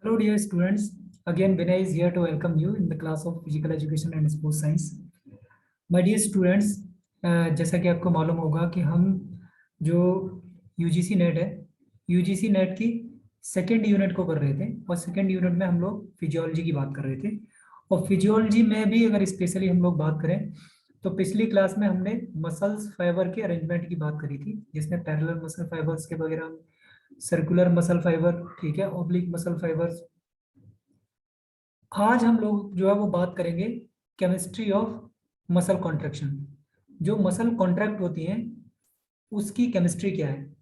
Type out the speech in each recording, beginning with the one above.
Hello, dear students. Again, Vinay is here to welcome you in the class of Physical Education and Sports Science. My dear students, जैसा कि आपको मालूम होगा कि हम जो यूजीसी नेट है, यूजीसी नेट की सेकेंड यूनिट को कर रहे थे और सेकेंड यूनिट में हम लोग फिजियोलॉजी की बात कर रहे थे। और फिजियोलॉजी में भी अगर स्पेशली हम लोग बात करें तो पिछली क्लास में हमने मसल्स फाइबर के अरेंजमेंट की बात करी थी, जिसमें पैरेलल मसल फाइबर्स के वगैरह, सर्कुलर मसल फाइबर, ठीक है, ऑब्लिक मसल फाइबर्स। आज हम लोग जो है वो बात करेंगे केमिस्ट्री ऑफ मसल कॉन्ट्रैक्शन। जो मसल कॉन्ट्रैक्ट होती हैं उसकी केमिस्ट्री क्या है।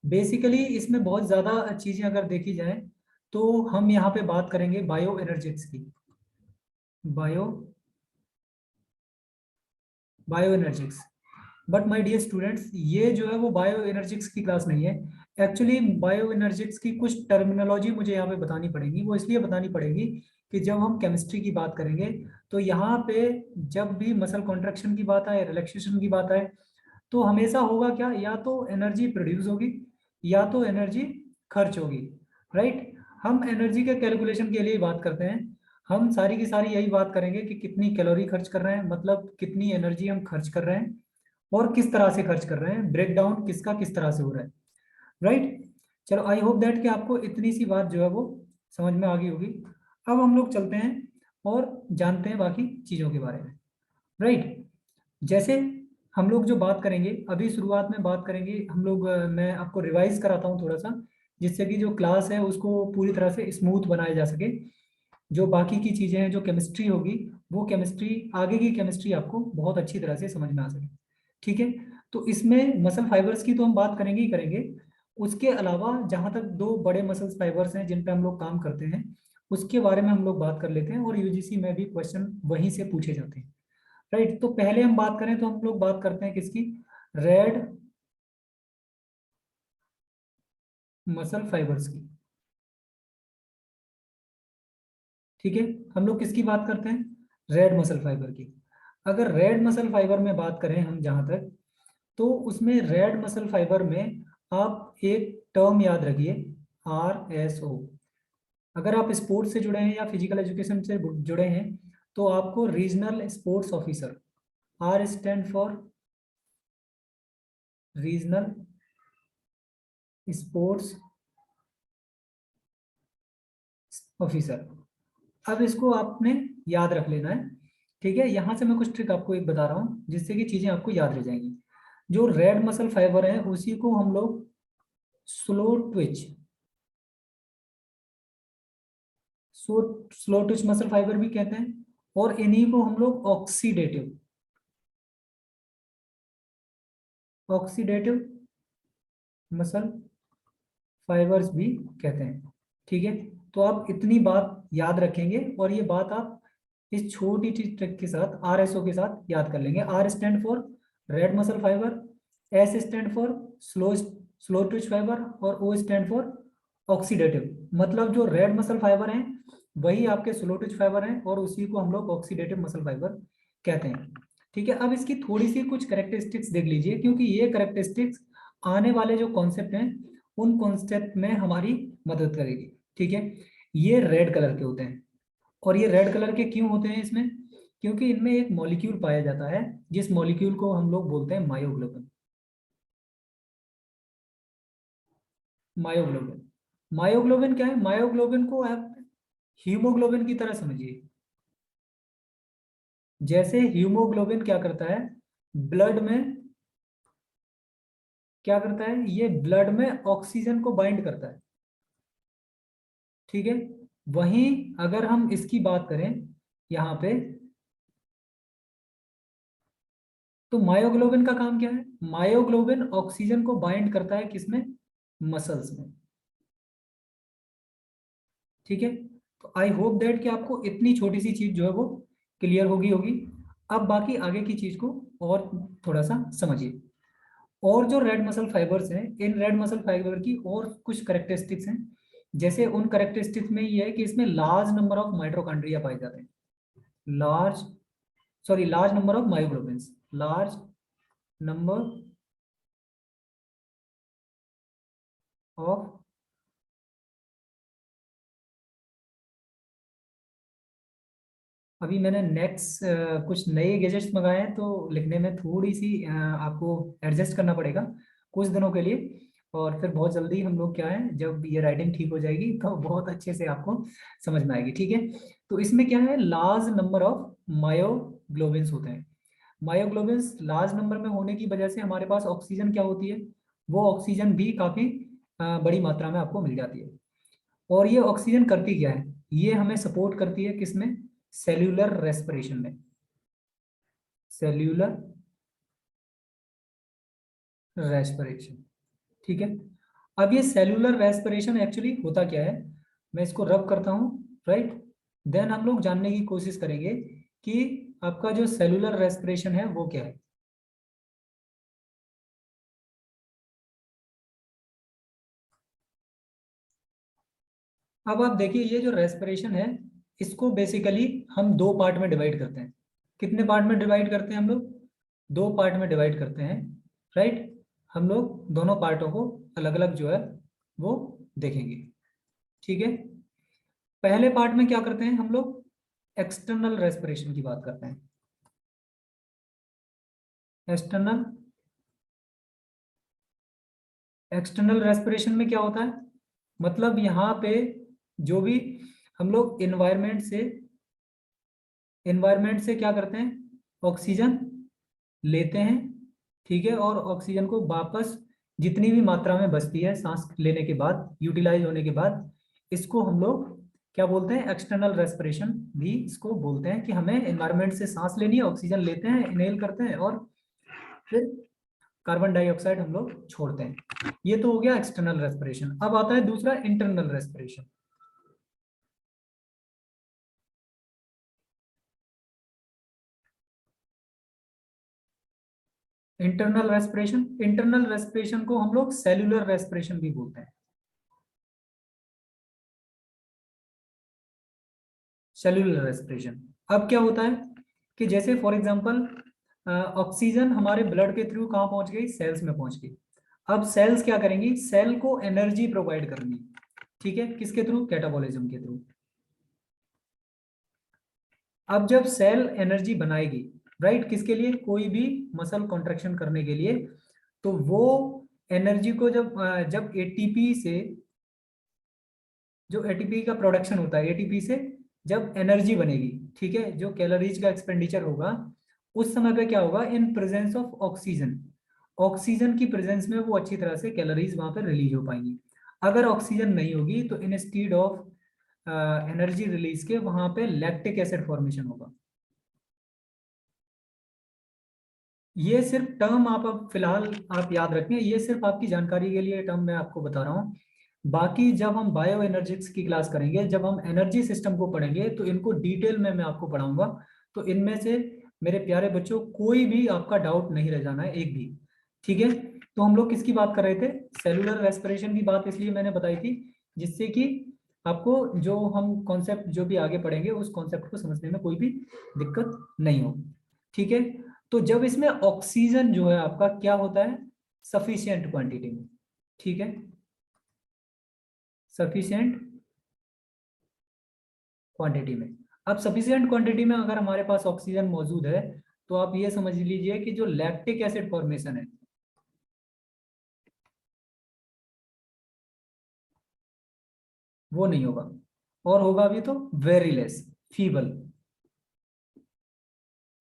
बेसिकली इसमें बहुत ज़्यादा चीज़ें अगर देखी जाए तो हम यहाँ पे बात करेंगे बायो एनर्जेटिक्स की। Bio bio energetics. But my dear students, ये जो है वो बायो एनर्जिक्स की क्लास नहीं है। एक्चुअली बायो एनर्जिक्स की कुछ टर्मिनोलॉजी मुझे यहाँ पे बतानी पड़ेगी। वो इसलिए बतानी पड़ेगी कि जब हम केमिस्ट्री की बात करेंगे तो यहाँ पे जब भी मसल कॉन्ट्रैक्शन की बात आए, रिलैक्सेशन की बात आए, तो हमेशा होगा क्या, या तो एनर्जी प्रोड्यूस होगी या तो एनर्जी खर्च होगी। राइट। हम एनर्जी के कैलकुलेशन के लिए बात करते हैं। हम सारी की सारी यही बात करेंगे कि कितनी कैलोरी खर्च कर रहे हैं, मतलब कितनी एनर्जी हम खर्च कर रहे हैं और किस तरह से खर्च कर रहे हैं, ब्रेक डाउन किसका किस तरह से हो रहा है। राइट। चलो, आई होप दैट कि आपको इतनी सी बात जो है वो समझ में आ गई होगी। अब हम लोग चलते हैं और जानते हैं बाकी चीज़ों के बारे में। राइट। जैसे हम लोग जो बात करेंगे अभी शुरुआत में बात करेंगे हम लोग, मैं आपको रिवाइज कराता हूँ थोड़ा सा, जिससे कि जो क्लास है उसको पूरी तरह से स्मूथ बनाया जा सके। जो बाकी की चीज़ें हैं, जो केमिस्ट्री होगी, वो केमिस्ट्री, आगे की केमिस्ट्री आपको बहुत अच्छी तरह से समझ में आ सके। ठीक है। तो इसमें मसल फाइबर्स की तो हम बात करेंगे ही करेंगे। उसके अलावा जहाँ तक दो बड़े मसल फाइबर्स हैं जिन पे हम लोग काम करते हैं, उसके बारे में हम लोग बात कर लेते हैं और यूजीसी में भी क्वेश्चन वहीं से पूछे जाते हैं। राइट। तो पहले हम बात करें तो हम लोग बात करते हैं किसकी, रेड मसल फाइबर्स की। ठीक है। हम लोग किसकी बात करते हैं, रेड मसल फाइबर की। अगर रेड मसल फाइबर में बात करें हम जहां तक, तो उसमें रेड मसल फाइबर में आप एक टर्म याद रखिए, RSO। अगर आप स्पोर्ट्स से जुड़े हैं या फिजिकल एजुकेशन से जुड़े हैं तो आपको regional sports officer, R stand for regional sports officer. अब इसको आपने याद रख लेना है। ठीक है। यहां से मैं कुछ ट्रिक आपको एक बता रहा हूं जिससे कि चीजें आपको याद रह जाएंगी। जो रेड मसल फाइबर है उसी को हम लोग slow Twitch, slow Twitch muscle fibre भी कहते हैं, और इन्हीं को हम लोग ऑक्सीडेटिव मसल फाइबर्स भी कहते हैं। ठीक है। तो आप इतनी बात याद रखेंगे और ये बात आप इस छोटी सी ट्रिक के साथ, RSO के साथ याद कर लेंगे। R stand for red muscle fibre, S stand for slow slow Twitch fibre, और O स्टैंड फॉर ऑक्सीडेटिव। मतलब जो रेड मसल फाइबर हैं वही आपके स्लो ट्विच फाइबर हैं और उसी को हम लोग ऑक्सीडेटिव मसल फाइबर कहते हैं। ठीक है। अब इसकी थोड़ी सी कुछ करेक्टरिस्टिक्स देख लीजिए, क्योंकि ये करेक्टरिस्टिक्स आने वाले जो कॉन्सेप्ट हैं उन कॉन्सेप्ट में हमारी मदद करेगी। ठीक है। ये रेड कलर के होते हैं। और ये रेड कलर के क्यों होते हैं इसमें, क्योंकि इनमें एक मॉलिक्यूल पाया जाता है जिस मॉलिक्यूल को हम लोग बोलते हैं मायोग्लोबिन। मायोग्लोबिन मायोग्लोबिन क्या है, मायोग्लोबिन को आप हीमोग्लोबिन की तरह समझिए। जैसे हीमोग्लोबिन क्या करता है, ब्लड में क्या करता है, ये ब्लड में ऑक्सीजन को बाइंड करता है। ठीक है। वहीं अगर हम इसकी बात करें यहाँ पे, तो मायोग्लोबिन का काम क्या है, मायोग्लोबिन ऑक्सीजन को बाइंड करता है किसमें, मसल्स में। ठीक है। तो आई होप दैट कि आपको इतनी छोटी सी चीज जो है वो क्लियर होगी होगी। अब बाकी आगे की चीज को और थोड़ा सा समझिए। और जो रेड मसल फाइबर्स हैं, इन रेड मसल फाइबर की और कुछ करेक्टरिस्टिक्स हैं। जैसे उन करेक्टरिस्टिक्स में ये है कि इसमें लार्ज नंबर ऑफ माइटोकॉन्ड्रिया पाए जाते हैं। Large large number of myoglobins, large number of अभी मैंने नेक्स्ट कुछ नए गैजेट्स मंगाए हैं, तो लिखने में थोड़ी सी आपको एडजस्ट करना पड़ेगा कुछ दिनों के लिए। और फिर बहुत जल्दी हम लोग क्या है, जब ये राइटिंग ठीक हो जाएगी तो बहुत अच्छे से आपको समझ में आएगी, ठीक है। तो इसमें क्या है, लार्ज नंबर ऑफ मायोग्लोबिन्स होते हैं। मायोग्लोबिन्स लार्ज नंबर में होने की वजह से हमारे पास ऑक्सीजन क्या होती है, वो ऑक्सीजन भी काफी बड़ी मात्रा में आपको मिल जाती है। और ये ऑक्सीजन करती क्या है, ये हमें सपोर्ट करती है किसमें, सेल्यूलर रेस्पिरेशन में। सेल्यूलर रेस्पिरेशन, ठीक है। अब ये सेल्यूलर रेस्पिरेशन एक्चुअली होता क्या है, मैं इसको रब करता हूं, राइट। देन हम लोग जानने की कोशिश करेंगे कि आपका जो सेल्यूलर रेस्पिरेशन है वो क्या है। अब आप देखिए, ये जो रेस्पिरेशन है, इसको बेसिकली हम दो पार्ट में डिवाइड करते हैं। कितने पार्ट में डिवाइड करते हैं हम लोग, दो पार्ट में डिवाइड करते हैं, राइट। हम लोग दोनों पार्टों को अलग अलग जो है वो देखेंगे, ठीक है। पहले पार्ट में क्या करते हैं हम लोग, एक्सटर्नल रेस्पिरेशन की बात करते हैं। एक्सटर्नल एक्सटर्नल रेस्पिरेशन में क्या होता है, मतलब यहाँ पे जो भी हम लोग इन्वायरमेंट से क्या करते हैं, ऑक्सीजन लेते हैं, ठीक है। और ऑक्सीजन को वापस जितनी भी मात्रा में बचती है सांस लेने के बाद, यूटिलाइज होने के बाद, इसको हम लोग क्या बोलते हैं, एक्सटर्नल रेस्पिरेशन भी इसको बोलते हैं। कि हमें एनवायरनमेंट से सांस लेनी है, ऑक्सीजन लेते हैं, इनहेल करते हैं, और फिर कार्बन डाइऑक्साइड हम लोग छोड़ते हैं। ये तो हो गया एक्सटर्नल रेस्पिरेशन। अब आता है दूसरा, इंटरनल रेस्पिरेशन। इंटरनल रेस्पिरेशन को हम लोग सेल्यूलर रेस्पिरेशन भी बोलते हैं। सेल्यूलर रेस्पिरेशन, अब क्या होता है कि जैसे फॉर एग्जांपल ऑक्सीजन हमारे ब्लड के थ्रू कहाँ पहुंच गई, सेल्स में पहुंच गई। अब सेल्स क्या करेंगी, सेल को एनर्जी प्रोवाइड करेंगी, ठीक है। किसके थ्रू, कैटाबॉलिज्म के थ्रू। अब जब सेल एनर्जी बनाएगी, राइट, किसके लिए, कोई भी मसल कॉन्ट्रैक्शन करने के लिए, तो वो एनर्जी को जब एटीपी से, जो एटीपी का प्रोडक्शन होता है, एटीपी से जब एनर्जी बनेगी, ठीक है, जो कैलोरीज का एक्सपेंडिचर होगा, उस समय पे क्या होगा, in presence of oxygen, oxygen की प्रेजेंस में वो अच्छी तरह से कैलोरीज वहां पे रिलीज हो पाएंगी। अगर ऑक्सीजन नहीं होगी तो इंस्टीड ऑफ एनर्जी रिलीज के वहां पे लैक्टिक एसिड फॉर्मेशन होगा। ये सिर्फ टर्म आप अब फिलहाल आप याद रखें, ये सिर्फ आपकी जानकारी के लिए टर्म मैं आपको बता रहा हूँ। बाकी जब हम बायो एनर्जिक्स की क्लास करेंगे, जब हम एनर्जी सिस्टम को पढ़ेंगे, तो इनको डिटेल में मैं आपको पढ़ाऊंगा। तो इनमें से मेरे प्यारे बच्चों कोई भी आपका डाउट नहीं रह जाना है, एक भी, ठीक है। तो हम लोग किसकी बात कर रहे थे, सेलुलर रेस्पिरेशन की बात इसलिए मैंने बताई थी, जिससे कि आपको जो हम कॉन्सेप्ट जो भी आगे पढ़ेंगे उस कॉन्सेप्ट को समझने में कोई भी दिक्कत नहीं हो, ठीक है। तो जब इसमें ऑक्सीजन जो है आपका क्या होता है, सफिशिएंट क्वांटिटी में, ठीक है, सफिशिएंट क्वांटिटी में। अब सफिशिएंट क्वांटिटी में अगर हमारे पास ऑक्सीजन मौजूद है, तो आप ये समझ लीजिए कि जो लैक्टिक एसिड फॉर्मेशन है, वो नहीं होगा, और होगा भी तो वेरी लेस, फीबल,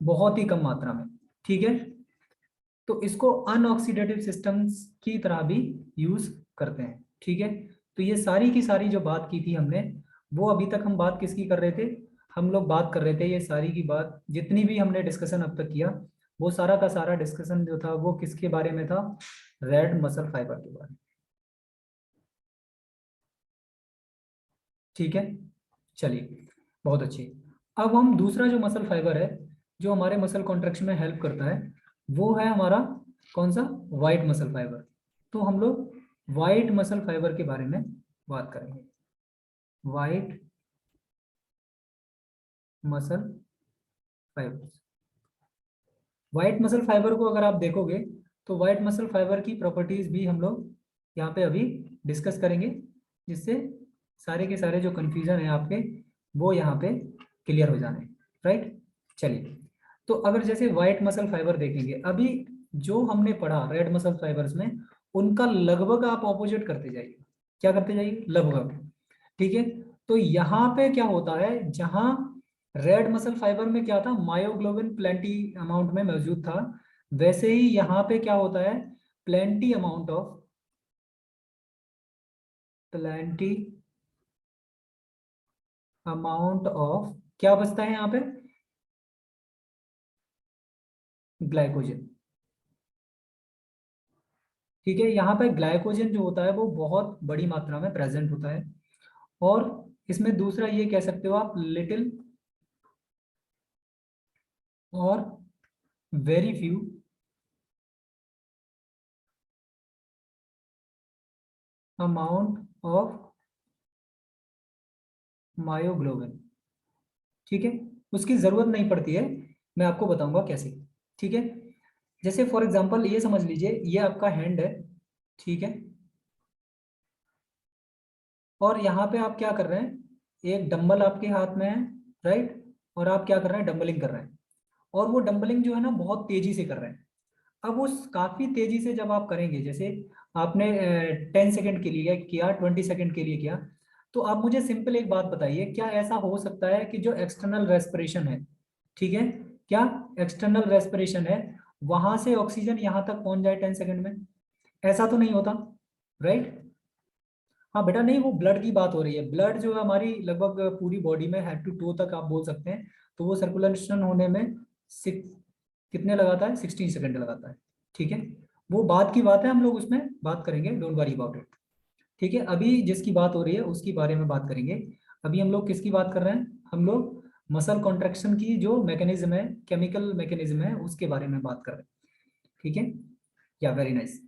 बहुत ही कम मात्रा में, ठीक है। तो इसको अनऑक्सीडेटिव सिस्टम्स की तरह भी यूज करते हैं, ठीक है। तो ये सारी की सारी जो बात की थी हमने, वो अभी तक हम बात किसकी कर रहे थे, हम लोग बात कर रहे थे, ये सारी की बात जितनी भी हमने डिस्कशन अब तक किया, वो सारा का सारा डिस्कशन जो था वो किसके बारे में था, रेड मसल फाइबर के बारे में, ठीक है। चलिए, बहुत अच्छी। अब हम दूसरा जो मसल फाइबर है, जो हमारे मसल कॉन्ट्रैक्शन में हेल्प करता है, वो है हमारा कौन सा, वाइट मसल फाइबर। तो हम लोग वाइट मसल फाइबर के बारे में बात करेंगे। White muscle fibre, white muscle fibre को अगर आप देखोगे, तो वाइट मसल फाइबर की प्रॉपर्टीज भी हम लोग यहाँ पे अभी डिस्कस करेंगे, जिससे सारे के सारे जो कंफ्यूजन है आपके, वो यहाँ पे क्लियर हो जाने, राइट। चलिए, तो अगर जैसे व्हाइट मसल फाइबर देखेंगे, अभी जो हमने पढ़ा रेड मसल फाइबर्स में, उनका लगभग आप ऑपोजिट करते जाइए। क्या करते जाइए? लगभग। ठीक है। तो यहाँ पे क्या होता है, जहाँ रेड मसल फाइबर में क्या था, मायोग्लोबिन प्लेंटी अमाउंट में मौजूद था, वैसे ही यहाँ पे क्या होता है, प्लेंटी अमाउंट ऑफ क्या बचता है यहाँ पे, ग्लाइकोजन। ठीक है, यहाँ पे ग्लाइकोजन जो होता है वो बहुत बड़ी मात्रा में प्रेजेंट होता है। और इसमें दूसरा ये कह सकते हो आप, लिटिल और very few amount of myoglobin. ठीक है, उसकी जरूरत नहीं पड़ती है, मैं आपको बताऊंगा कैसे। ठीक है, जैसे फॉर एग्जांपल ये समझ लीजिए, ये आपका हैंड है। ठीक है, और यहाँ पे आप क्या कर रहे हैं, एक डंबल आपके हाथ में है, राइट, और आप क्या कर रहे हैं, डंबलिंग कर रहे हैं। और वो डंबलिंग जो है ना बहुत तेजी से कर रहे हैं। अब उस काफी तेजी से जब आप करेंगे, जैसे आपने 10 सेकंड के लिए किया, 20 सेकंड के लिए किया, तो आप मुझे सिंपल एक बात बताइए, क्या ऐसा हो सकता है कि जो एक्सटर्नल रेस्पिरेशन है, ठीक है, क्या एक्सटर्नल रेस्पिरेशन है, वहां से ऑक्सीजन यहाँ तक पहुंच जाए 10 सेकंड में? ऐसा तो नहीं होता, राइट। हाँ बेटा, नहीं, वो ब्लड की बात हो रही है। ब्लड जो है हमारी लगभग पूरी बॉडी में हेड टू टो तक आप बोल सकते हैं, तो वो सर्कुलेशन होने में सिक्स कितने लगाता है, 16 सेकंड लगाता है। ठीक है, वो बात की बात है, हम लोग उसमें बात करेंगे, डोंट वरी अबाउट इट। ठीक है, अभी जिसकी बात हो रही है उसकी बारे में बात करेंगे। अभी हम लोग किसकी बात कर रहे हैं, हम लोग मसल कॉन्ट्रैक्शन की जो मैकेनिज्म है, केमिकल मैकेनिज्म है, उसके बारे में बात कर रहे हैं। ठीक है, या वेरी नाइस।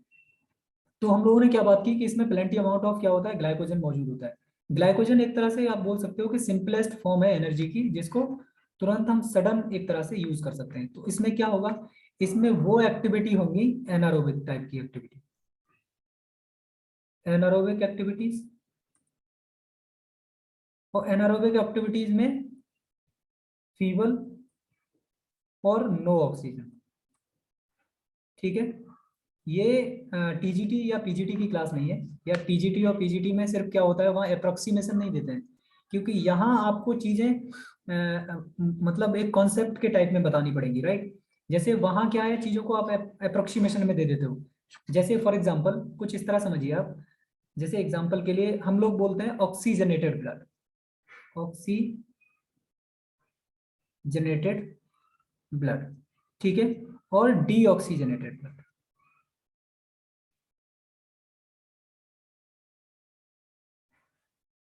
तो हम लोगों ने क्या बात की कि इसमें प्लेंटी अमाउंट ऑफ क्या होता है, ग्लाइकोजन मौजूद होता है। ग्लाइकोजन एक तरह से आप बोल सकते हो कि सिंपलेस्ट फॉर्म है एनर्जी की, जिसको तुरंत हम सडन एक तरह से यूज कर सकते हैं। तो इसमें क्या होगा, इसमें वो एक्टिविटी होंगी एनारोबिक टाइप की एक्टिविटी, एनारोबिक एक्टिविटीज। और एनारोबिक एक्टिविटीज में फीबल और नो ऑक्सीजन। ठीक है, ये टीजीटी या पीजीटी की क्लास नहीं है, या टीजीटी और पीजीटी में सिर्फ क्या होता है, वहाँ अप्रोक्सीमेशन नहीं देते हैं, क्योंकि यहाँ आपको चीजें मतलब एक कॉन्सेप्ट के टाइप में बतानी पड़ेगी, राइट। जैसे वहाँ क्या है, चीजों को आप अप्रोक्सीमेशन में दे देते हो। जैसे फॉर एग्जाम्पल कुछ इस तरह समझिए आप, जैसे एग्जाम्पल के लिए हम लोग बोलते हैं ऑक्सीजनेटेड ब्लड, ऑक्सीजनेटेड ब्लड, ठीक है, और डीऑक्सीजनेटेड ब्लड।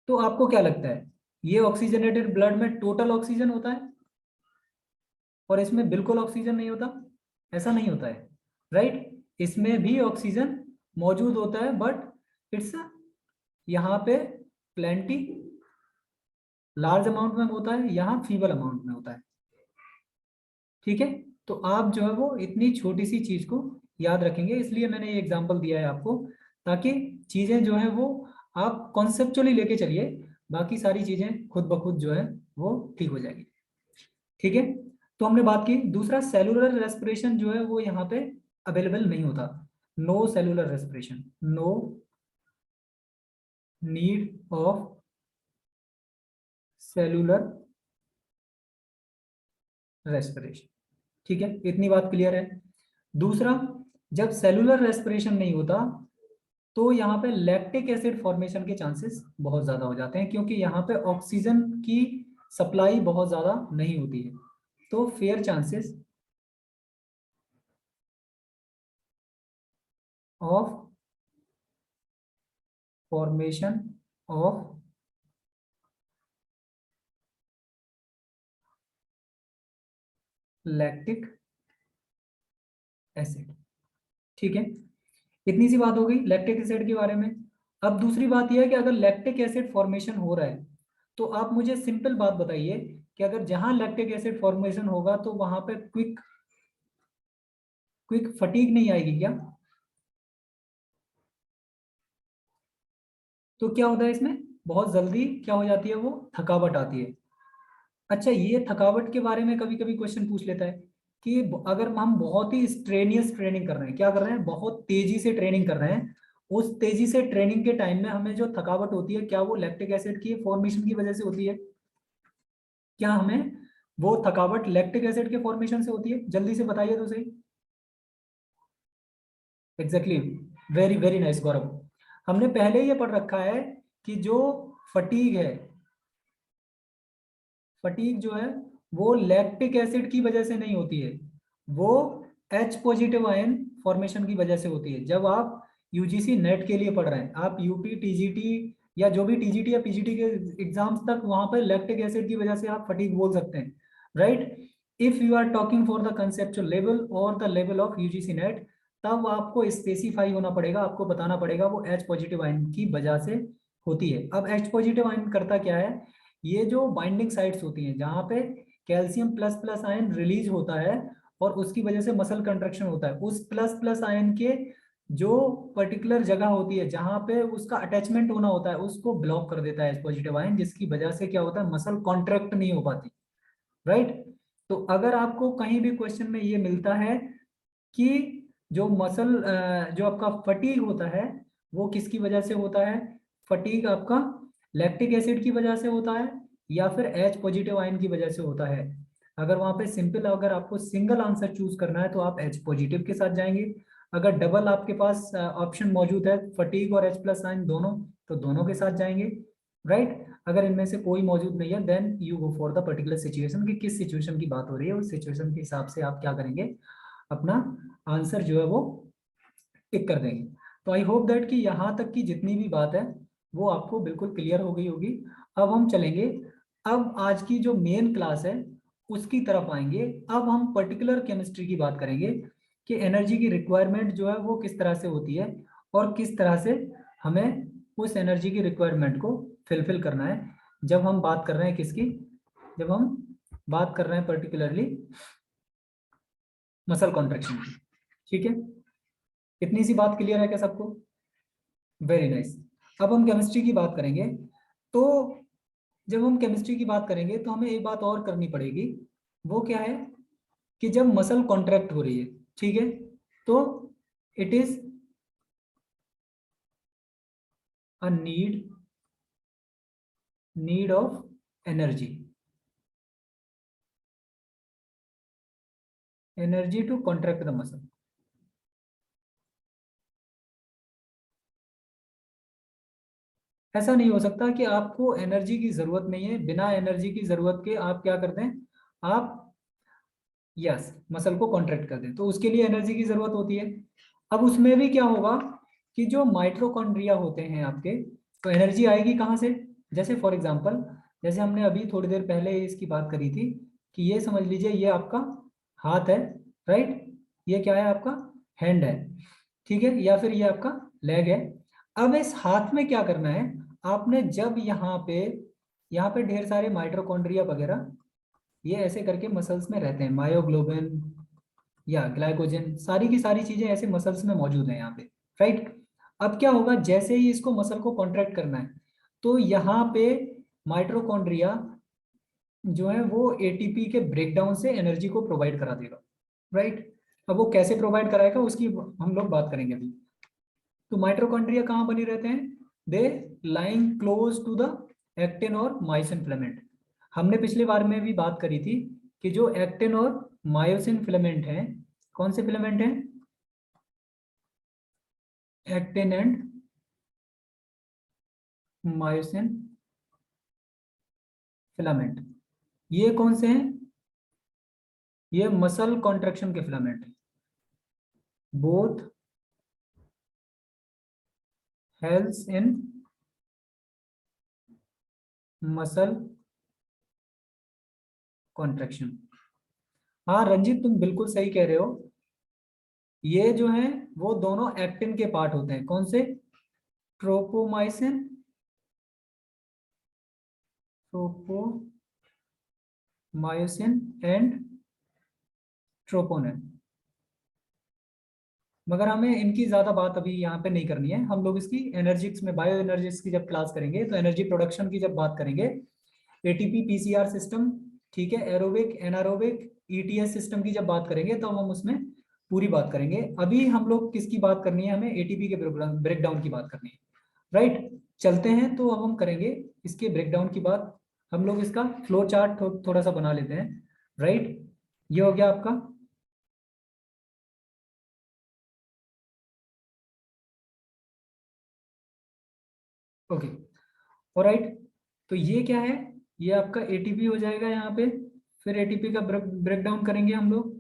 तो आपको क्या लगता है, ये ऑक्सीजनेटेड ब्लड में टोटल ऑक्सीजन होता है और इसमें बिल्कुल ऑक्सीजन नहीं होता? ऐसा नहीं होता है, राइट। इसमें भी ऑक्सीजन मौजूद होता है, बट इट्स यहाँ पे प्लेंटी लार्ज अमाउंट में होता है, यहाँ फीबल अमाउंट में होता है। ठीक है, तो आप जो है वो इतनी छोटी सी चीज को याद रखेंगे, इसलिए मैंने ये एग्जांपल दिया है आपको, ताकि चीजें जो है वो आप कॉन्सेप्चुअली लेके चलिए, बाकी सारी चीजें खुद ब खुद जो है वो ठीक हो जाएगी। ठीक है, तो हमने बात की, दूसरा सेलुलर रेस्पिरेशन जो है वो यहाँ पे अवेलेबल नहीं होता। No cellular respiration, no need of cellular respiration. ठीक है, इतनी बात क्लियर है। दूसरा, जब सेलुलर रेस्पिरेशन नहीं होता, तो यहाँ पे लैक्टिक एसिड फॉर्मेशन के चांसेस बहुत ज्यादा हो जाते हैं, क्योंकि यहाँ पे ऑक्सीजन की सप्लाई बहुत ज्यादा नहीं होती है। तो fair chances of formation of lactic acid. ठीक है, इतनी सी बात हो गई लैक्टिक एसिड के बारे में। अब दूसरी बात यह है कि अगर लैक्टिक एसिड फॉर्मेशन हो रहा है, तो आप मुझे सिंपल बात बताइए कि अगर जहां लैक्टिक एसिड फॉर्मेशन होगा तो वहां पे क्विक क्विक फटीग नहीं आएगी क्या? तो क्या होता है इसमें, बहुत जल्दी क्या हो जाती है, वो थकावट आती है। अच्छा, ये थकावट के बारे में कभी कभी क्वेश्चन पूछ लेता है कि अगर हम बहुत ही स्ट्रेनियस ट्रेनिंग कर रहे हैं, क्या कर रहे हैं, बहुत तेजी से ट्रेनिंग कर रहे हैं, उस तेजी से ट्रेनिंग के टाइम में हमें जो थकावट होती है, क्या वो लैक्टिक एसिड की फॉर्मेशन की वजह से होती है? क्या हमें वो थकावट लैक्टिक एसिड के फॉर्मेशन से होती है? जल्दी से बताइए तो सही। एग्जैक्टली, वेरी वेरी नाइस गौरव। हमने पहले ये पढ़ रखा है कि जो फटीग है, फटीग जो है वो लैक्टिक एसिड की वजह से नहीं होती है, वो H पॉजिटिव आयन फॉर्मेशन की वजह से होती है। जब आप यूजीसी नेट के लिए पढ़ रहे हैं, आप यूपी टीजीटी या जो भी टीजीटी या पीजीटी के एग्जाम्स तक, वहां पर लैक्टिक एसिड की वजह से आप फटीग बोल सकते हैं, right. If you are talking for the conceptual level और the level of UGC NET, तब आपको स्पेसिफाई होना पड़ेगा, आपको बताना पड़ेगा वो H पॉजिटिव आयन की वजह से होती है। अब H पॉजिटिव आयन करता क्या है, ये जो बाइंडिंग साइट्स होती हैं जहाँ पे calcium plus plus ion release होता है और उसकी वजह से मसल कंट्रक्शन होता है, उस प्लस प्लस आयन के जो पर्टिकुलर जगह होती है जहाँ पे उसका अटैचमेंट होना होता है, उसको ब्लॉक कर देता है पॉजिटिव आयन, जिसकी वजह से क्या होता है, मसल कॉन्ट्रैक्ट नहीं हो पाती, राइट। तो अगर आपको कहीं भी क्वेश्चन में ये मिलता है कि जो मसल, जो आपका फटीग होता है वो किसकी वजह से होता है, फटीग आपका लैक्टिक एसिड की वजह से होता है या फिर H पॉजिटिव आयन की वजह से होता है, अगर वहां पे सिंपल, अगर आपको सिंगल आंसर चूज करना है तो आप H पॉजिटिव के साथ जाएंगे। अगर डबल आपके पास ऑप्शन मौजूद है, फटीग और H प्लस आयन दोनों, तो दोनों के साथ जाएंगे, राइट। अगर इनमें से कोई मौजूद नहीं है, then you go for the particular situation, कि किस सिचुएशन की बात हो रही है, उस सिचुएशन के हिसाब से आप क्या करेंगे, अपना आंसर जो है वो टिक कर देंगे। तो आई होप दैट कि यहाँ तक की जितनी भी बात है वो आपको बिल्कुल क्लियर हो गई होगी। अब हम चलेंगे, अब आज की जो मेन क्लास है उसकी तरफ आएंगे। अब हम पर्टिकुलर केमिस्ट्री की बात करेंगे कि एनर्जी की रिक्वायरमेंट जो है वो किस तरह से होती है और किस तरह से हमें उस एनर्जी की रिक्वायरमेंट को फिलफिल करना है, जब हम बात कर रहे हैं किसकी, जब हम बात कर रहे हैं पर्टिकुलरली मसल कॉन्ट्रैक्शन की, ठीक है। इतनी सी बात क्लियर है क्या सबको? Very nice. अब हम केमिस्ट्री की बात करेंगे, तो जब हम केमिस्ट्री की बात करेंगे तो हमें एक बात और करनी पड़ेगी, वो क्या है कि जब मसल कॉन्ट्रैक्ट हो रही है, ठीक है, तो it is a need of energy, energy to contract the muscle. ऐसा नहीं हो सकता कि आपको एनर्जी की जरूरत नहीं है, बिना एनर्जी की जरूरत के आप क्या करते हैं, आप यस मसल को कॉन्ट्रैक्ट कर दें, तो उसके लिए एनर्जी की जरूरत होती है। अब उसमें भी क्या होगा कि जो माइटोकॉन्ड्रिया होते हैं आपके, तो एनर्जी आएगी कहाँ से, जैसे फॉर एग्जांपल, जैसे हमने अभी थोड़ी देर पहले इसकी बात करी थी कि ये समझ लीजिए ये आपका हाथ है, राइट, ये क्या है आपका, हैंड है, ठीक है, या फिर ये आपका लेग है। अब इस हाथ में क्या करना है, आपने जब यहाँ पे ढेर सारे माइटोकॉन्ड्रिया वगैरह ये ऐसे करके मसल्स में रहते हैं, मायोग्लोबिन या ग्लाइकोजन, सारी की सारी चीजें ऐसे मसल्स में मौजूद हैं यहाँ पे, राइट। अब क्या होगा, जैसे ही इसको मसल को कॉन्ट्रैक्ट करना है, तो यहाँ पे माइटोकॉन्ड्रिया जो है वो एटीपी के ब्रेकडाउन से एनर्जी को प्रोवाइड करा देगा, राइट। अब वो कैसे प्रोवाइड कराएगा उसकी हम लोग बात करेंगे अभी। तो माइटोकॉन्ड्रिया कहाँ बने रहते हैं, they lying close to the actin और मायोसिन फिलामेंट। हमने पिछली बार में भी बात करी थी कि जो एक्टिन और मायोसिन फिलामेंट हैं, कौन से फिलामेंट हैं, एक्टिन एंड मायोसिन फिलामेंट, ये कौन से हैं, ये मसल कॉन्ट्रैक्शन के filament, both helps in muscle contraction. हाँ रंजीत, तुम बिल्कुल सही कह रहे हो, ये जो है वो दोनों एक्टिन के पार्ट होते हैं, कौन से, ट्रोपोमाइसिन, ट्रोपोमायोसिन एंड ट्रोपोनिन। मगर हमें इनकी ज्यादा बात अभी यहाँ पे नहीं करनी है, हम लोग इसकी एनर्जिक्स में, बायो एनर्जिक्स की जब क्लास करेंगे, तो एनर्जी प्रोडक्शन की जब बात करेंगे, एटीपी पीसीआर सिस्टम ठीक है, एरोबिक, एनारोबिक, ईटीएस सिस्टम की जब बात करेंगे तो हम उसमें पूरी बात करेंगे। अभी हम लोग किसकी बात करनी है, हमें एटीपी के ब्रेकडाउन की बात करनी है, राइट। चलते हैं, तो अब हम करेंगे इसके ब्रेकडाउन की बात। हम लोग इसका फ्लो चार्ट थोड़ा सा बना लेते हैं, राइट। ये हो गया आपका। Okay, alright. तो ये क्या है, ये आपका एटीपी हो जाएगा यहाँ पे। फिर एटीपी का ब्रेकडाउन करेंगे हम लोग।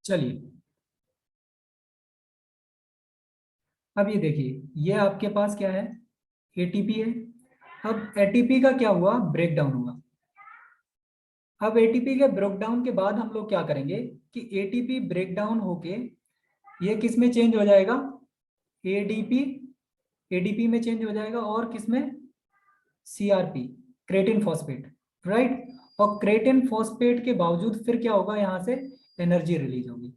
चलिए, अब ये देखिए, ये आपके पास क्या है, एटीपी है। अब एटीपी का क्या हुआ, ब्रेकडाउन हुआ। अब एटीपी के ब्रेकडाउन के बाद हम लोग क्या करेंगे कि एटीपी ब्रेकडाउन होके ये किस में चेंज हो जाएगा, एडीपी, एडीपी में चेंज हो जाएगा, और किस में, सीआरपी, क्रेटिन फॉस्फेट, राइट। और क्रेटिन फॉस्फेट के बावजूद फिर क्या होगा, यहां से एनर्जी रिलीज होगी।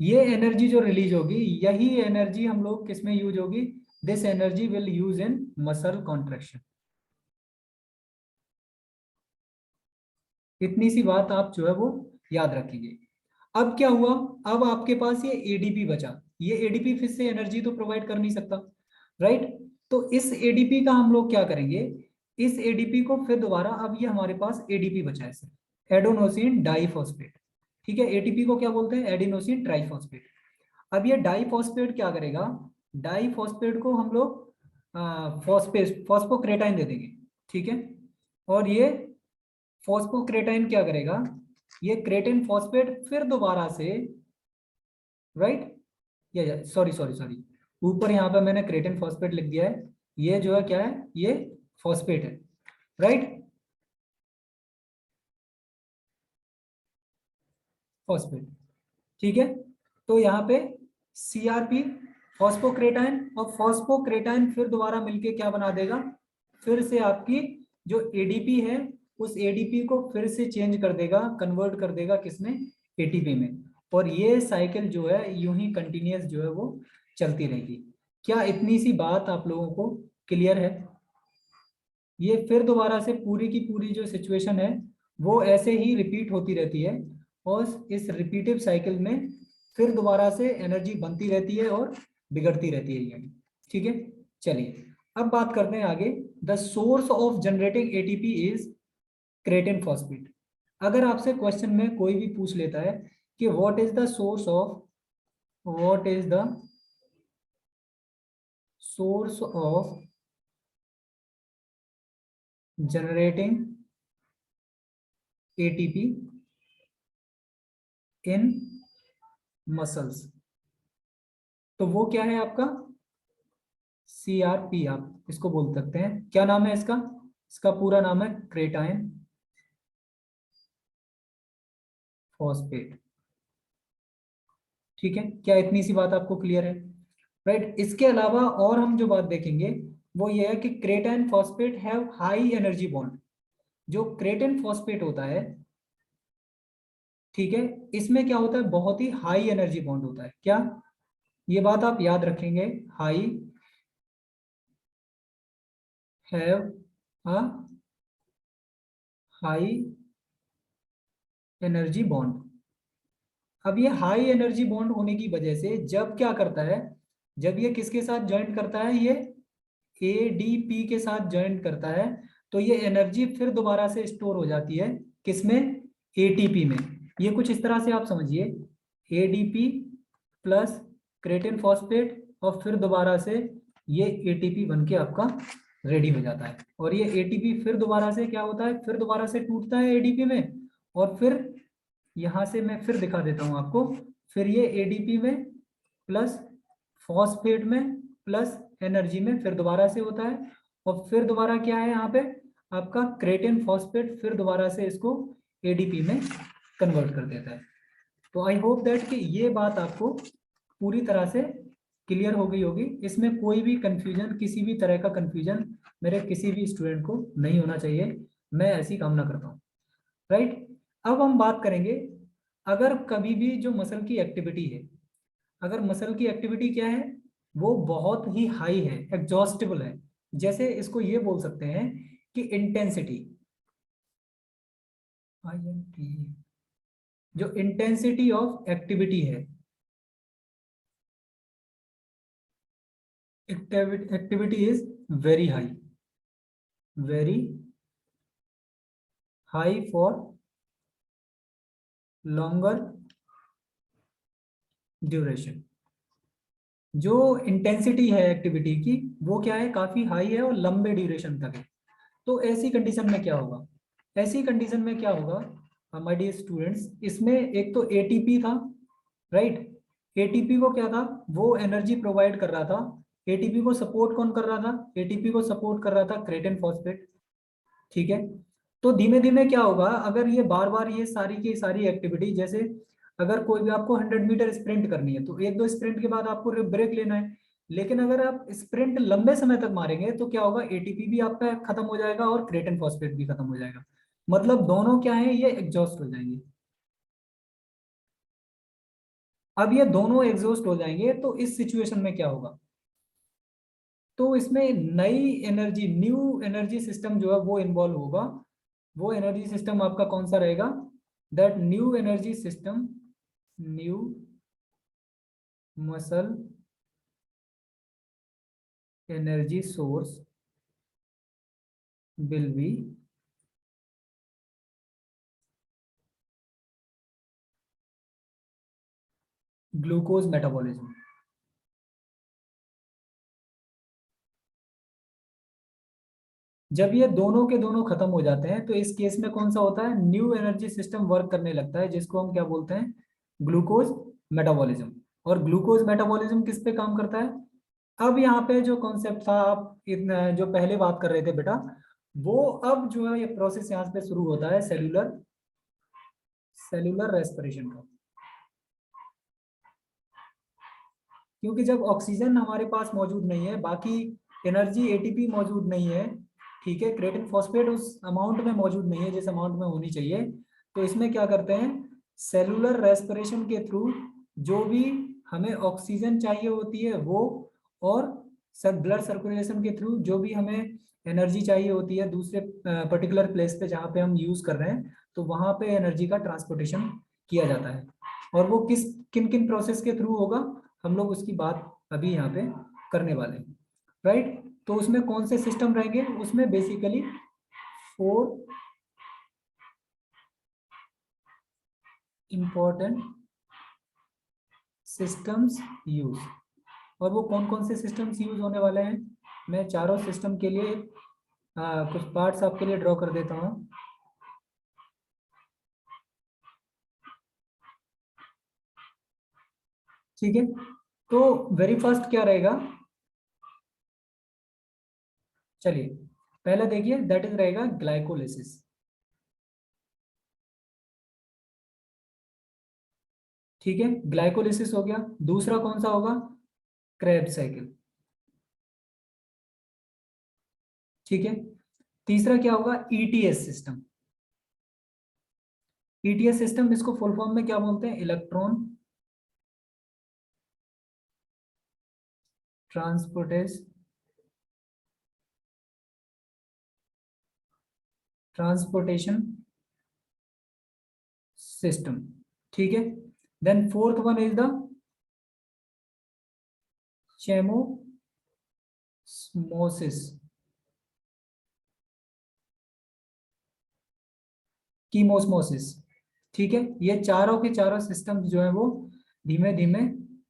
ये एनर्जी जो रिलीज होगी, यही एनर्जी हम लोग किस में यूज होगी, this energy will use in muscle contraction. इतनी सी बात आप जो है वो याद रखेंगे। अब क्या हुआ, अब आपके पास ये एडीपी बचा। ये एडीपी फिर से एनर्जी तो प्रोवाइड कर नहीं सकता, राइट। तो इस एडीपी का हम लोग क्या करेंगे, इस एडीपी को फिर दोबारा, अब ये हमारे पास एडीपी बचा है सिर्फ, एडोनोसिन डाइफॉस्फेट। ठीक है, एटीपी को क्या बोलते हैं, एडिनोसिन ट्राइफॉस्फेट। अब ये डाइफॉस्फेट क्या करेगा, डाइफॉस्फेट को हम लोग फॉस्फेट, फॉस्फोक्रेटाइन दे देंगे, ठीक है। और ये फॉस्फोक्रेटाइन क्या करेगा, ये क्रेटिन फॉस्फेट फिर दोबारा से, राइट, ये सॉरी सॉरी सॉरी, ऊपर यहाँ पे मैंने क्रेटिन फॉस्फेट लिख दिया है, ये जो है क्या है, ये फॉस्फेट है, राइट, फॉस्फेट, ठीक है। तो यहाँ पे सीआरपी, फॉस्फोक्रेटाइन, और फॉस्फोक्रेटाइन फिर दोबारा मिलके क्या बना देगा, फिर से आपकी जो एडीपी है, उस एडीपी को फिर से चेंज कर देगा, कन्वर्ट कर देगा किसमें, एटीपी में। और ये साइकिल जो है यूं ही कंटिन्यूअस जो है वो चलती रहेगी। क्या इतनी सी बात आप लोगों को क्लियर है। ये फिर दोबारा से पूरी की पूरी जो सिचुएशन है वो ऐसे ही रिपीट होती रहती है, और इस रिपीटिव साइकिल में फिर दोबारा से एनर्जी बनती रहती है और बिगड़ती रहती है ये, ठीक है। चलिए, अब बात करते हैं आगे। The source of generating ATP is creatine phosphate. अगर आपसे क्वेश्चन में कोई भी पूछ लेता है कि what is the source of, what is the source of generating ATP in muscles, तो वो क्या है आपका, सीआरपी आप इसको बोल सकते हैं। क्या नाम है इसका, इसका पूरा नाम है क्रेटाइन फॉस्फेट, ठीक है। क्या इतनी सी बात आपको क्लियर है, राइट। इसके अलावा और हम जो बात देखेंगे वो ये है कि क्रेटाइन phosphate have high energy bond. जो क्रेटाइन फॉस्फेट होता है, ठीक है, इसमें क्या होता है, बहुत ही हाई एनर्जी बॉन्ड होता है। क्या, ये बात आप याद रखेंगे, high have a high energy bond. अब ये हाई एनर्जी बॉन्ड होने की वजह से जब क्या करता है, जब ये किसके साथ ज्वाइंट करता है, ये एडीपी के साथ ज्वाइंट करता है, तो ये एनर्जी फिर दोबारा से स्टोर हो जाती है किसमें, एटीपी में। ये कुछ इस तरह से आप समझिए, एडीपी प्लस क्रेटिन फॉस्फेट, और फिर दोबारा से ये एटीपी बन के आपका रेडी हो जाता है। और ये एटीपी फिर दोबारा से क्या होता है, फिर दोबारा से टूटता है एडीपी में, और फिर यहां से मैं फिर दिखा देता हूं आपको, फिर ये एडीपी में प्लस फॉस्फेट में प्लस एनर्जी में फिर दोबारा से होता है, और फिर दोबारा क्या है यहाँ पे आपका क्रेटिन फॉस्फेट फिर दोबारा से इसको एडीपी में कन्वर्ट कर देता है। तो आई होप दैट कि ये बात आपको पूरी तरह से क्लियर हो गई होगी। इसमें कोई भी कंफ्यूजन, किसी भी तरह का कंफ्यूजन मेरे किसी भी स्टूडेंट को नहीं होना चाहिए, मैं ऐसी कामना करता हूँ, राइट। अब हम बात करेंगे अगर कभी भी जो मसल की एक्टिविटी है, अगर मसल की एक्टिविटी क्या है, वो बहुत ही हाई है, एग्जॉस्टिबल है, जैसे इसको ये बोल सकते हैं कि इंटेंसिटी, INT, जो इंटेंसिटी ऑफ एक्टिविटी है, activity is very high, very high for longer duration. जो इंटेंसिटी है एक्टिविटी की, वो क्या है, काफी हाई है और लंबे ड्यूरेशन तक है। तो ऐसी कंडीशन में क्या होगा, ऐसी कंडीशन में क्या होगा माय डियर स्टूडेंट्स, इसमें एक तो एटीपी था, राइट। एटीपी को क्या था, वो एनर्जी प्रोवाइड कर रहा था। एटीपी को सपोर्ट कौन कर रहा था, एटीपी को सपोर्ट कर रहा था क्रेटिन फॉस्फेट, ठीक है। तो धीमे धीमे क्या होगा, अगर ये बार बार ये सारी की सारी एक्टिविटी, जैसे अगर कोई भी आपको 100 मीटर स्प्रिंट करनी है तो एक दो स्प्रिंट के बाद आपको ब्रेक लेना है। लेकिन अगर आप स्प्रिंट लंबे समय तक मारेंगे तो क्या होगा, एटीपी भी आपका खत्म हो जाएगा और क्रेटिन फॉस्फेट भी खत्म हो जाएगा। मतलब दोनों क्या है, ये एग्जॉस्ट हो जाएंगे। अब ये दोनों एग्जॉस्ट हो जाएंगे तो इस सिचुएशन में क्या होगा, तो इसमें नई एनर्जी, न्यू एनर्जी सिस्टम जो है वो इन्वॉल्व होगा। वो एनर्जी सिस्टम आपका कौन सा रहेगा, that new energy system, new muscle energy source will be glucose metabolism. जब ये दोनों के दोनों खत्म हो जाते हैं तो इस केस में कौन सा होता है, न्यू एनर्जी सिस्टम वर्क करने लगता है, जिसको हम क्या बोलते हैं, ग्लूकोज मेटाबॉलिज्म। और ग्लूकोज मेटाबॉलिज्म किस पे काम करता है, अब यहाँ पे जो कॉन्सेप्ट था, आप इतना जो पहले बात कर रहे थे बेटा, वो अब जो है ये प्रोसेस यहाँ पे शुरू होता है, सेलुलर सेलुलर रेस्पिरेशन का। क्योंकि जब ऑक्सीजन हमारे पास मौजूद नहीं है, बाकी एनर्जी एटीपी मौजूद नहीं है, ठीक है, क्रेटिन फॉस्फेट उस अमाउंट में मौजूद नहीं है जिस अमाउंट में होनी चाहिए, तो इसमें क्या करते हैं, सेलुलर रेस्पिरेशन के थ्रू जो भी हमें ऑक्सीजन चाहिए होती है वो, और सब ब्लड सर्कुलेशन के थ्रू जो भी हमें एनर्जी चाहिए होती है दूसरे पर्टिकुलर प्लेस पे जहाँ पे हम यूज कर रहे हैं, तो वहां पे एनर्जी का ट्रांसपोर्टेशन किया जाता है। और वो किस किन किन प्रोसेस के थ्रू होगा, हम लोग उसकी बात अभी यहाँ पे करने वाले हैं, राइट। तो उसमें कौन से सिस्टम रहेंगे, उसमें बेसिकली 4 इंपॉर्टेंट सिस्टम्स यूज। और वो कौन कौन से सिस्टम्स यूज होने वाले हैं, मैं चारों सिस्टम के लिए कुछ पार्ट्स आपके लिए ड्रॉ कर देता हूँ। ठीक है, तो वेरी फर्स्ट क्या रहेगा, चलिए पहले देखिए, दैट इज रहेगा ग्लाइकोलिसिस। ठीक है, ग्लाइकोलिसिस हो गया। दूसरा कौन सा होगा, क्रेब्स साइकिल। ठीक है, तीसरा क्या होगा, ईटीएस सिस्टम। ईटीएस सिस्टम, इसको फुल फॉर्म में क्या बोलते हैं, इलेक्ट्रॉन ट्रांसपोर्टेस ट्रांसपोर्टेशन सिस्टम। ठीक है, then fourth one is the chemiosmosis, chemiosmosis. ठीक है, ये चारों के चारों सिस्टम जो है वो धीमे धीमे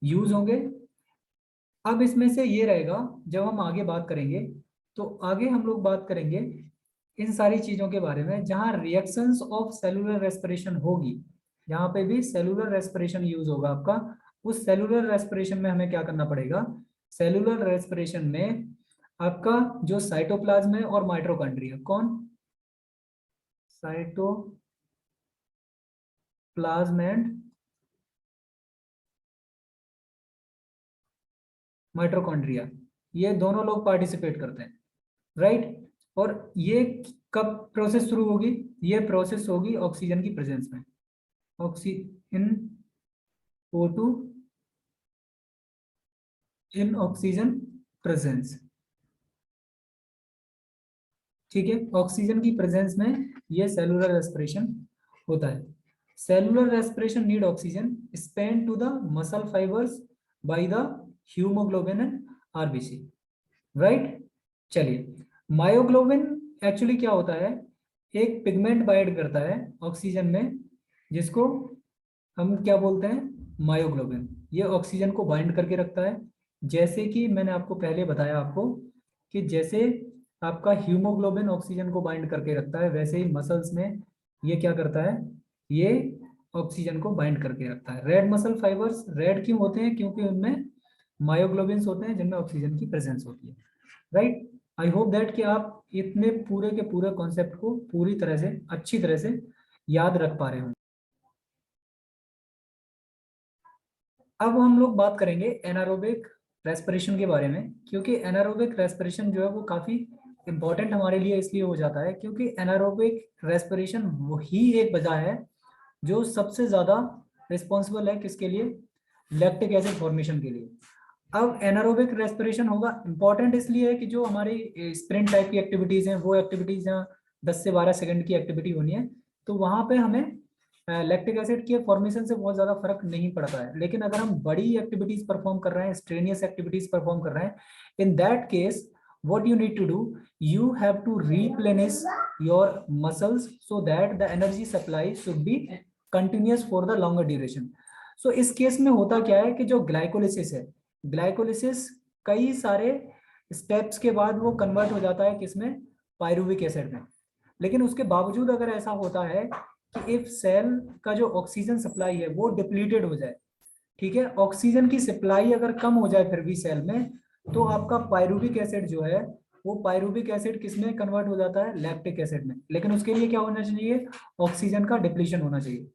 यूज होंगे। अब इसमें से ये रहेगा, जब हम आगे बात करेंगे तो आगे हम लोग बात करेंगे इन सारी चीजों के बारे में, जहां रिएक्शंस ऑफ सेलुलर रेस्पिरेशन होगी, जहां पे भी सेलुलर रेस्पिरेशन यूज होगा आपका, उस सेलुलर रेस्पिरेशन में हमें क्या करना पड़ेगा, सेलुलर रेस्पिरेशन में आपका जो साइटोप्लाज्म है और माइटोकॉन्ड्रिया, कौन, साइटोप्लाज्म एंड माइटोकॉन्ड्रिया, ये दोनों लोग पार्टिसिपेट करते हैं, राइट। और ये कब प्रोसेस शुरू होगी, ये प्रोसेस होगी ऑक्सीजन की प्रेजेंस में। ऑक्सीजन O2 इन ऑक्सीजन प्रेजेंस। ठीक है, ऑक्सीजन की प्रेजेंस में ये सेलुलर रेस्पिरेशन होता है। Cellular respiration need oxygen spend to the muscle fibres by the haemoglobin and RBC, right. चलिए, मायोग्लोबिन एक्चुअली क्या होता है, एक पिगमेंट बाइंड करता है ऑक्सीजन में, जिसको हम क्या बोलते हैं, मायोग्लोबिन। ये ऑक्सीजन को बाइंड करके रखता है। जैसे कि मैंने आपको पहले बताया आपको कि जैसे आपका हीमोग्लोबिन ऑक्सीजन को बाइंड करके रखता है, वैसे ही मसल्स में ये क्या करता है, ये ऑक्सीजन को बाइंड करके रखता है। रेड मसल फाइबर्स रेड क्यों होते हैं, क्योंकि उनमें मायोग्लोबिन्स होते हैं जिनमें ऑक्सीजन की प्रेजेंस होती है, राइट। आई होप दैट कि आप इतने पूरे के पूरे कॉन्सेप्ट को पूरी तरह से अच्छी तरह से याद रख पा रहे हो। अब हम लोग बात करेंगे एनारोबिक रेस्पिरेशन के बारे में, क्योंकि एनारोबिक रेस्पिरेशन जो है वो काफी इंपॉर्टेंट हमारे लिए इसलिए हो जाता है क्योंकि एनारोबिक रेस्पिरेशन वही एक वजह है जो सबसे ज्यादा रिस्पॉन्सिबल है किसके लिए, लैक्टिक एसिड फॉर्मेशन के लिए। अब एनारोबिक रेस्पिरेशन होगा इंपॉर्टेंट इसलिए है कि जो हमारी स्प्रिंट टाइप की एक्टिविटीज हैं, वो एक्टिविटीज यहाँ 10 से 12 सेकंड की एक्टिविटी होनी है, तो वहां पे हमें लैक्टिक एसिड के फॉर्मेशन से बहुत ज्यादा फर्क नहीं पड़ता है। लेकिन अगर हम बड़ी एक्टिविटीज परफॉर्म कर रहे हैं, स्ट्रेनियस एक्टिविटीज परफॉर्म कर रहे हैं, in that case what you need to do, you have to replenish your muscles so that the energy supply should be continuous for the longer duration. So इस case में होता क्या है कि जो ग्लाइकोलिसिस है, ग्लाइकोलिसिस कई सारे स्टेप्स के बाद वो कन्वर्ट हो जाता है किसमें, पायरुविक एसिड में। लेकिन उसके बावजूद अगर ऐसा होता है कि इफ सेल का जो ऑक्सीजन सप्लाई है वो डिप्लीटेड हो जाए, ठीक है, ऑक्सीजन की सप्लाई अगर कम हो जाए फिर भी सेल में, तो आपका पायरुविक एसिड जो है वो पायरुविक एसिड किसमें कन्वर्ट हो जाता है, लैक्टिक एसिड में। लेकिन उसके लिए क्या होना चाहिए, ऑक्सीजन का डिप्लीशन होना चाहिए।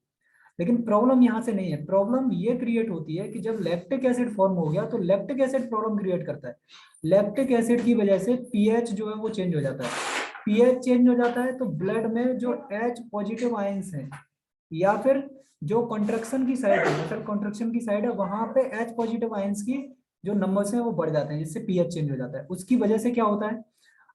लेकिन प्रॉब्लम यहाँ से नहीं है, प्रॉब्लम ये क्रिएट होती है कि जब लैक्टिक एसिड फॉर्म हो गया तो लैक्टिक एसिड प्रॉब्लम क्रिएट करता है। लैक्टिक एसिड की वजह से पीएच जो है वो चेंज हो जाता है। पीएच चेंज हो जाता है तो ब्लड में जो एच पॉजिटिव आयंस हैं या फिर जो कॉन्ट्रैक्शन की साइड है, मसल कॉन्ट्रैक्शन की साइड है, वहां पे एच पॉजिटिव आयंस की जो नंबर्स हैं वो बढ़ जाते हैं, जिससे पीएच चेंज हो जाता है। उसकी वजह से क्या होता है,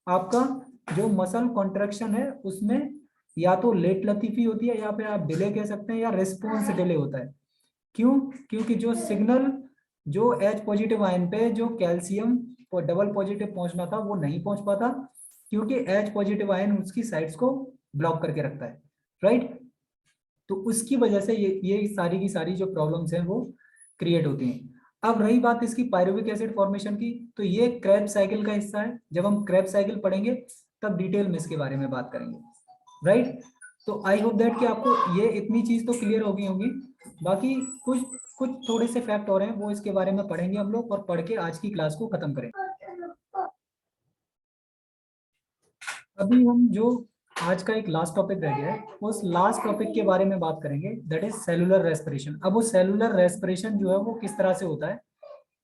आपका जो मसल कॉन्ट्रैक्शन है उसमें या तो लेट लतीफी होती है या फिर आप डिले कह सकते हैं, या रिस्पॉन्स डिले होता है। क्यों, क्योंकि जो सिग्नल जो एच पॉजिटिव आयन पे जो कैल्शियम को डबल पॉजिटिव पहुंचना था वो नहीं पहुंच पाता, क्योंकि एच पॉजिटिव आयन उसकी साइड्स को ब्लॉक करके रखता है, राइट। तो उसकी वजह से ये सारी की सारी जो प्रॉब्लम्स हैं वो क्रिएट होती हैं। अब रही बात इसकी पायरुविक एसिड फॉर्मेशन की, तो ये क्रेब्स साइकिल का हिस्सा है। जब हम क्रेब्स साइकिल पढ़ेंगे तब डिटेल में इसके बारे में बात करेंगे, राइट। तो आई होप दैट कि आपको ये इतनी चीज तो क्लियर हो गई होंगी। बाकी कुछ कुछ थोड़े से फैक्ट और हैं, वो इसके बारे में पढ़ेंगे हम लोग, और पढ़ के आज की क्लास को खत्म करें। अभी हम जो आज का एक लास्ट टॉपिक रह गया है, उस लास्ट टॉपिक के बारे में बात करेंगे, दैट इज सेलुलर रेस्पिरेशन। अब वो सेलुलर रेस्पिरेशन जो है वो किस तरह से होता है,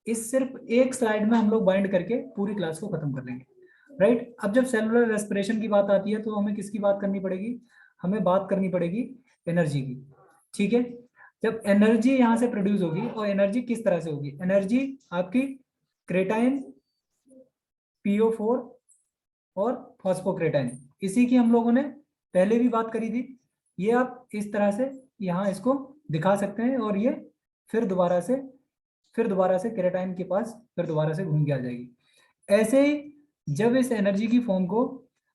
इस सिर्फ एक स्लाइड में हम लोग बाइंड करके पूरी क्लास को खत्म कर लेंगे, राइट। अब जब सेलुलर रेस्पिरेशन की बात आती है तो हमें किसकी बात करनी पड़ेगी, हमें बात करनी पड़ेगी एनर्जी की, ठीक है। जब एनर्जी यहाँ से प्रोड्यूस होगी, और एनर्जी किस तरह से होगी, एनर्जी आपकी क्रेटाइन, PO4 और फॉस्फोक्रेटाइन, इसी की हम लोगों ने पहले भी बात करी थी। ये आप इस तरह से यहाँ इसको दिखा सकते हैं, और ये फिर दोबारा से क्रेटाइन के पास फिर दोबारा से घूम के आ जाएगी। ऐसे ही जब इस एनर्जी की फॉर्म को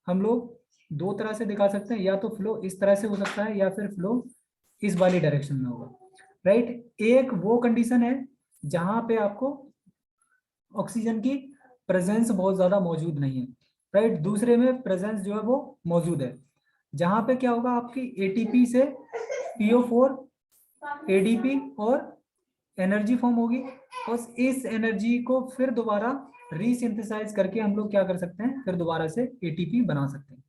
हम लोग दो तरह से दिखा सकते हैं, या तो फ्लो इस तरह से हो सकता है या फिर फ्लो इस वाली डायरेक्शन में होगा, राइट। एक वो कंडीशन है जहां पे आपको ऑक्सीजन की प्रेजेंस बहुत ज्यादा मौजूद नहीं है, राइट। दूसरे में प्रेजेंस जो है वो मौजूद है, जहां पे क्या होगा, आपकी ATP से PO4 ADP और एनर्जी फॉर्म होगी, और इस एनर्जी को फिर दोबारा रीसिंथेसाइज करके हम लोग क्या कर सकते हैं, फिर दोबारा से ATP बना सकते हैं।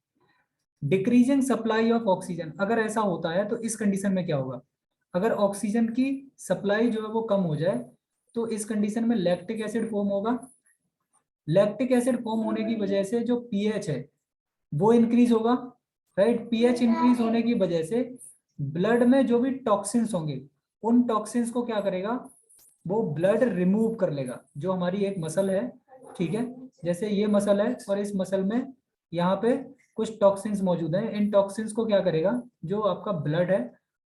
डिक्रीजिंग सप्लाई ऑफ ऑक्सीजन, अगर ऐसा होता है तो इस कंडीशन में क्या होगा, अगर ऑक्सीजन की सप्लाई जो है वो कम हो जाए तो इस कंडीशन में लैक्टिक एसिड फॉर्म होगा। लैक्टिक एसिड फॉर्म होने की वजह से जो पीएच है वो इंक्रीज होगा, राइट। पीएच इंक्रीज होने की वजह से ब्लड में जो भी टॉक्सिन्स होंगे उन टॉक्सिन्स को क्या करेगा, वो ब्लड रिमूव कर लेगा। जो हमारी एक मसल है, ठीक है, जैसे ये मसल है और इस मसल में यहाँ पे कुछ टॉक्सिन्स मौजूद हैं, इन टॉक्सिन्स को क्या करेगा, जो आपका ब्लड है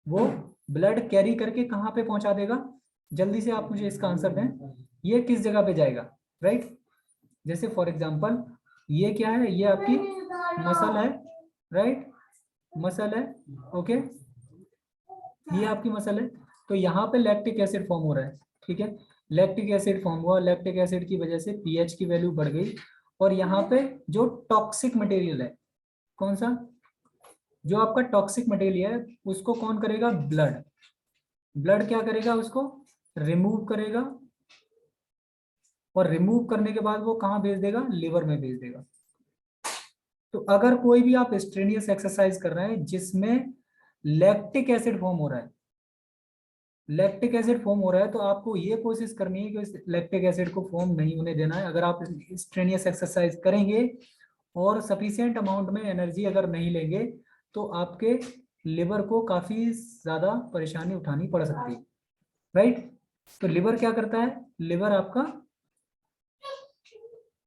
वो ब्लड कैरी करके कहाँ पे पहुंचा देगा, जल्दी से आप मुझे इसका आंसर दें, ये किस जगह पे जाएगा, राइट। जैसे फॉर एग्जांपल ये क्या है, ये आपकी मसल है, राइट, मसल है, ओके, ये आपकी मसल है। तो यहाँ पे लैक्टिक एसिड फॉर्म हो रहा है, ठीक है, लैक्टिक एसिड फॉर्म हुआ, लैक्टिक एसिड की वजह से पीएच की वैल्यू बढ़ गई, और यहाँ पे जो टॉक्सिक मटेरियल है, कौन सा, जो आपका टॉक्सिक मटेरियल है उसको कौन करेगा, ब्लड, ब्लड क्या करेगा, उसको रिमूव करेगा, और रिमूव करने के बाद वो कहाँ भेज देगा, लिवर में भेज देगा। तो अगर कोई भी आप स्ट्रेनियस एक्सरसाइज कर रहे हैं जिसमें लैक्टिक एसिड फॉर्म हो रहा है, लैक्टिक एसिड फॉर्म हो रहा है, तो आपको ये कोशिश करनी है कि इस लैक्टिक एसिड को फॉर्म नहीं होने देना है। अगर आप स्ट्रेनियस एक्सरसाइज करेंगे और सफिशिएंट अमाउंट में एनर्जी अगर नहीं लेंगे तो आपके लिवर को काफी ज्यादा परेशानी उठानी पड़ सकती है, राइट। तो लिवर क्या करता है, लिवर आपका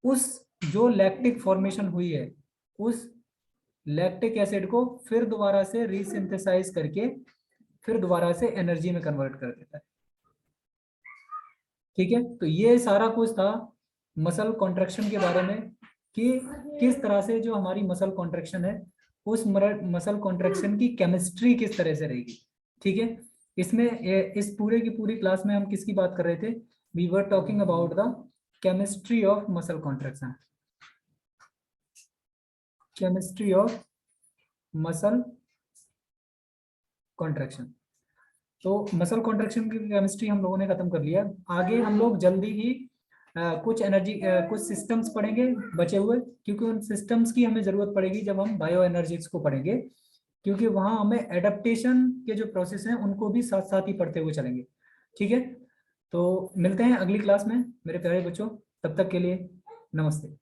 उस जो लैक्टिक फॉर्मेशन हुई है उस लैक्टिक एसिड को फिर दोबारा से रीसिंथेसाइज करके फिर दोबारा से एनर्जी में कन्वर्ट कर देता है, ठीक है। तो ये सारा कुछ था मसल कॉन्ट्रैक्शन के बारे में, कि किस तरह से जो हमारी मसल कॉन्ट्रैक्शन है उस मसल कॉन्ट्रैक्शन की केमिस्ट्री किस तरह से रहेगी, ठीक है। इसमें इस पूरे की पूरी क्लास में हम किसकी बात कर रहे थे, we were talking about the chemistry of muscle contraction, chemistry of muscle contraction. तो मसल कॉन्ट्रैक्शन की केमिस्ट्री हम लोगों ने खत्म कर लिया। आगे हम लोग जल्दी ही कुछ एनर्जी कुछ सिस्टम्स पढ़ेंगे बचे हुए, क्योंकि उन सिस्टम्स की हमें जरूरत पड़ेगी जब हम बायो एनर्जिक्स को पढ़ेंगे, क्योंकि वहां हमें एडेप्टेशन के जो प्रोसेस हैं उनको भी साथ साथ ही पढ़ते हुए चलेंगे, ठीक है। तो मिलते हैं अगली क्लास में मेरे प्यारे बच्चों, तब तक के लिए नमस्ते।